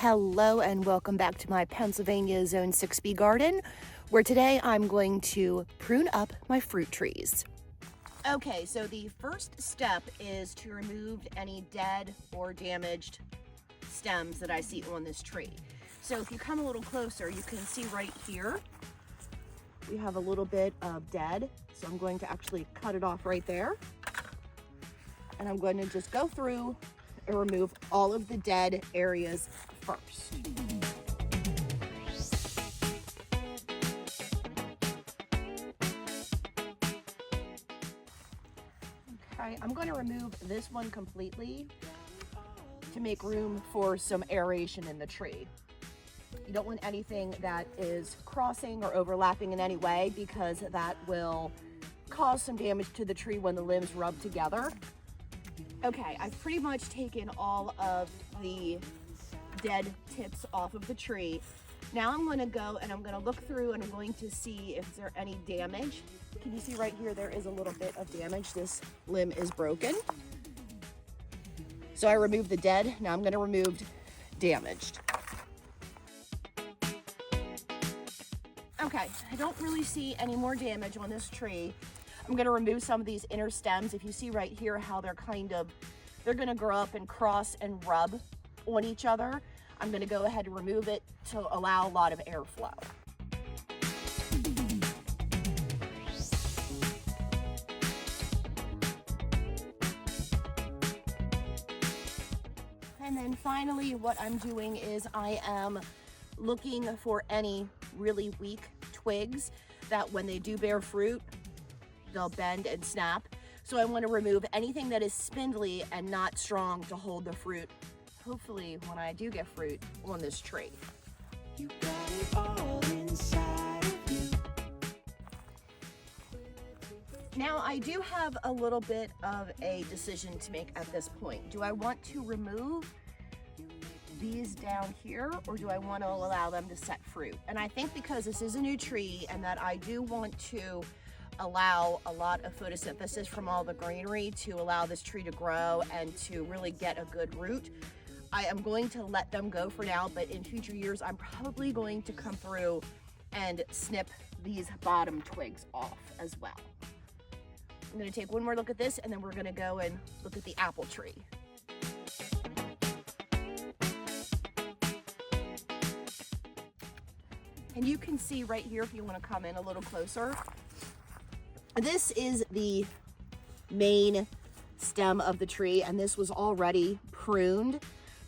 Hello and welcome back to my Pennsylvania Zone 6B garden, where today I'm going to prune up my fruit trees. Okay, so the first step is to remove any dead or damaged stems that I see on this tree. So if you come a little closer, you can see right here, we have a little bit of dead. So I'm going to actually cut it off right there. And I'm going to just go through and remove all of the dead areas first. Okay, I'm going to remove this one completely to make room for some aeration in the tree. You don't want anything that is crossing or overlapping in any way, because that will cause some damage to the tree when the limbs rub together. Okay, I've pretty much taken all of the dead tips off of the tree. Now I'm going to go and I'm going to look through and I'm going to see if there's any damage. Can you see right here, there is a little bit of damage. This limb is broken. So I removed the dead. Now I'm going to remove damaged. Okay, I don't really see any more damage on this tree. I'm going to remove some of these inner stems. If you see right here how they're they're going to grow up and cross and rub on each other, I'm going to go ahead and remove it to allow a lot of airflow. And then finally, what I'm doing is I am looking for any really weak twigs that when they do bear fruit, they'll bend and snap. So I want to remove anything that is spindly and not strong to hold the fruit, hopefully when I do get fruit on this tree. You got it all inside of you. Now I do have a little bit of a decision to make at this point. Do I want to remove these down here, or do I want to allow them to set fruit? And I think because this is a new tree and that I do want to allow a lot of photosynthesis from all the greenery to allow this tree to grow and to really get a good root, I am going to let them go for now, but in future years, I'm probably going to come through and snip these bottom twigs off as well. I'm going to take one more look at this, and then we're going to go and look at the apple tree. And you can see right here, if you want to come in a little closer, this is the main stem of the tree, and this was already pruned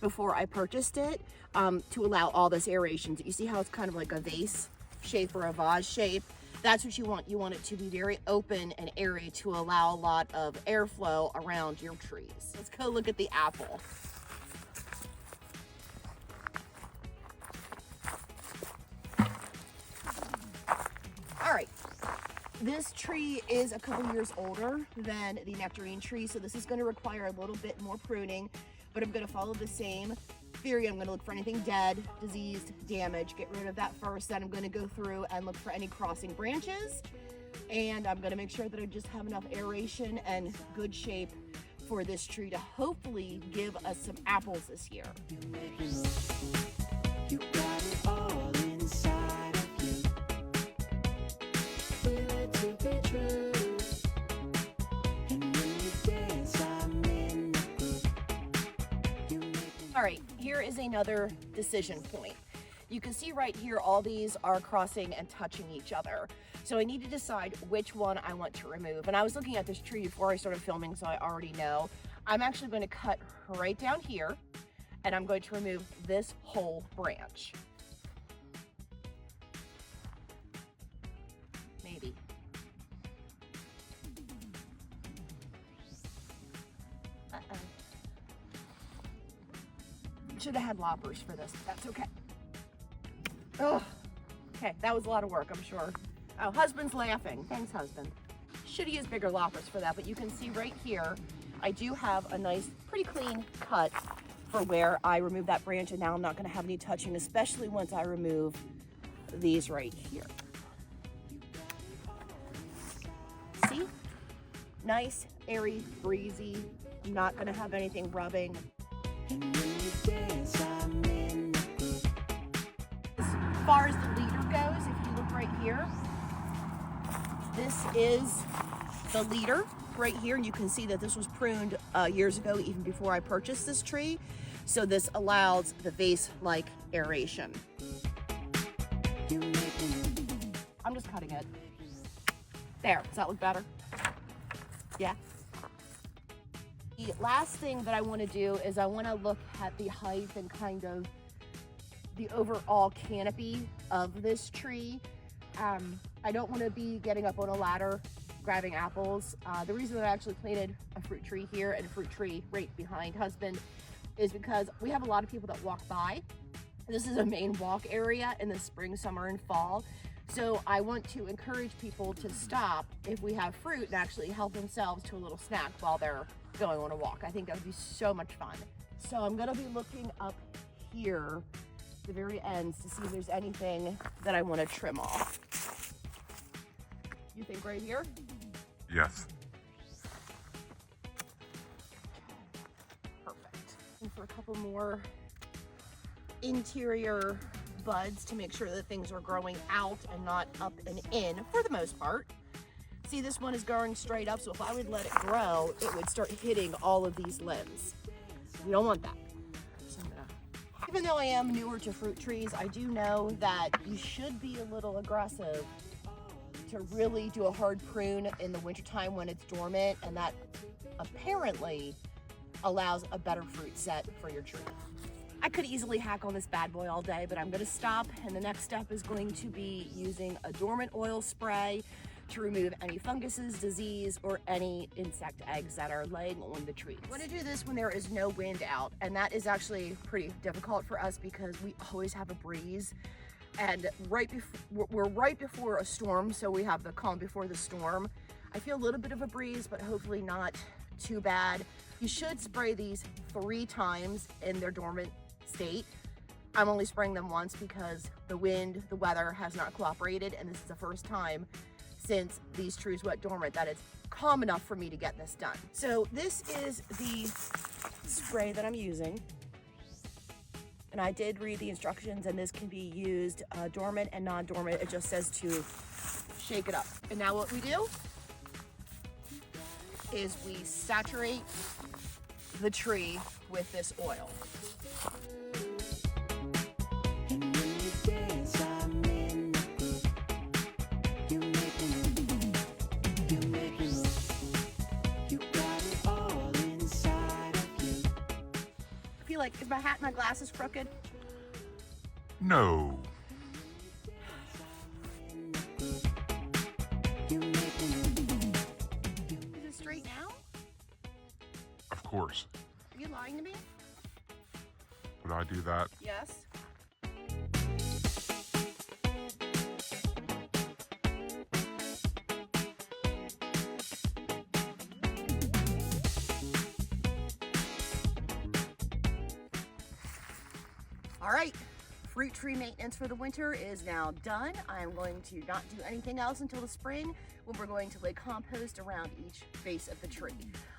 before I purchased it to allow all this aeration. You see how it's kind of like a vase shape or a vase shape? That's what you want. You want it to be very open and airy to allow a lot of airflow around your trees. Let's go look at the apple. All right. This tree is a couple years older than the nectarine tree, so this is going to require a little bit more pruning, but I'm going to follow the same theory. I'm going to look for anything dead, diseased, damaged, get rid of that first. Then I'm going to go through and look for any crossing branches, and I'm going to make sure that I just have enough aeration and good shape for this tree to hopefully give us some apples this year. You got it all inside of you. Feel it to be true. And when you dance, I'm in the groove. All right, here is another decision point. You can see right here, all these are crossing and touching each other. So I need to decide which one I want to remove. And I was looking at this tree before I started filming, so I already know. I'm actually going to cut right down here, and I'm going to remove this whole branch. Maybe. Uh-oh. Should have had loppers for this, but that's okay. Oh, okay, that was a lot of work, I'm sure. Oh, husband's laughing. Thanks, husband. Should have used bigger loppers for that, but you can see right here, I do have a nice, pretty clean cut for where I removed that branch, and now I'm not gonna have any touching, especially once I remove these right here. See? Nice, airy, breezy. I'm not gonna have anything rubbing. And when you dance, I'm in the far as the leader goes, if you look right here, this is the leader right here. And you can see that this was pruned years ago, even before I purchased this tree. So this allows the vase-like aeration. I'm just cutting it. There, does that look better? Yeah. The last thing that I want to do is I want to look at the height and kind of the overall canopy of this tree. I don't want to be getting up on a ladder grabbing apples. The reason that I actually planted a fruit tree here and a fruit tree right behind husband is because we have a lot of people that walk by. This is a main walk area in the spring, summer, and fall. So I want to encourage people to stop if we have fruit and actually help themselves to a little snack while they're going on a walk. I think that would be so much fun. So I'm gonna be looking up here, the very ends, to see if there's anything that I want to trim off. You think right here? Yes. Perfect. And for a couple more interior buds to make sure that things are growing out and not up and in for the most part. See, this one is growing straight up, so if I would let it grow, it would start hitting all of these limbs. We don't want that. So even though I am newer to fruit trees, I do know that you should be a little aggressive to really do a hard prune in the wintertime when it's dormant, and that apparently allows a better fruit set for your tree. I could easily hack on this bad boy all day, but I'm gonna stop, and the next step is going to be using a dormant oil spray to remove any funguses, disease, or any insect eggs that are laying on the tree. I want to do this when there is no wind out, and that is actually pretty difficult for us because we always have a breeze, and we're right before a storm, so we have the calm before the storm. I feel a little bit of a breeze, but hopefully not too bad. You should spray these 3 times in their dormant state. I'm only spraying them once because the wind, the weather has not cooperated, and this is the first time since these trees went dormant that it's calm enough for me to get this done. So this is the spray that I'm using. And I did read the instructions, and this can be used dormant and non-dormant. It just says to shake it up. And now what we do is we saturate the tree with this oil. I feel like, is my hat and my glasses crooked? No. Is it straight now? Of course. Are you lying to me? Would I do that? Yes. All right, fruit tree maintenance for the winter is now done. I'm going to not do anything else until the spring when we're going to lay compost around each base of the tree.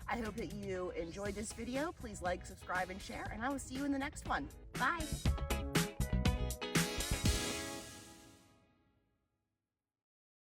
I hope that you enjoyed this video. Please like, subscribe, and share, and I will see you in the next one. Bye.